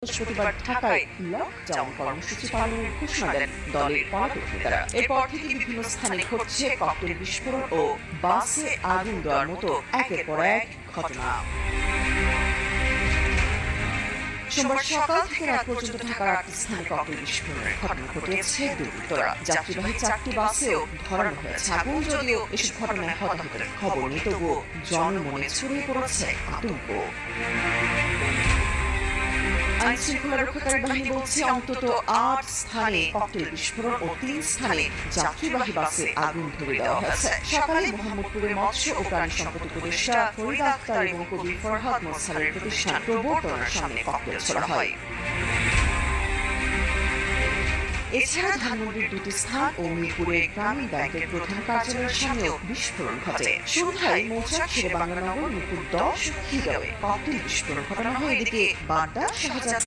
বৃহস্পতিবার ঢাকায় লকডাউন কর্মসূচি পালনের ঘোষণা দেন দলের পলাতক নেতারা। এরপর থেকে বিভিন্ন স্থানে ঘটছে ককটেল বিস্ফোরণ ও বাসে আগুন দেওয়ার মতো একের পর এক ঘটনা। সোমবার সকাল থেকে রাত পর্যন্ত ঢাকার ৮টি স্থানে ককটেল বিস্ফোরণের ঘটনা ঘটিয়েছে দুর্বৃত্তরা। যাত্রীবাহী ৪টি বাসেও ধরানো হয়েছে আগুন। যদিও এসব ঘটনায় হতাহতের খবর নেই, তবুও জনমনে ছড়িয়ে পড়েছে আতঙ্ক। আইনশৃঙ্খলা রক্ষাকারী বাহিনী বলছে অন্তত ৮ স্থানে ককটেল বিস্ফোরণ ও ৩ স্থানে যাত্রীবাহী বাসে আগুন ধরে দেওয়া হয়েছে। সকালে মোহাম্মদপুরের মৎস্য ও প্রাণী সম্পদ উপদেষ্টা ফরিদা আক্তার এবং কবি ফরহাদ মোছারের প্রতিষ্ঠান প্রবর্তনার সামনে ককটেল ছোড়া হয়। এছাড়া ধানমন্ডির ২টি স্থান ও মিরপুরের গ্রামীণ ব্যাংকের প্রধান কার্যালয়ের সামনেও বিস্ফোরণ ঘটে। সন্ধ্যায় মৌচাক, শেরেবাংলানগর, মিরপুর ১০ ও খিলগাঁওয়ে ককটেল বিস্ফোরণ ঘটানো হয়। এদিকে বাড্ডা, শাহজাদ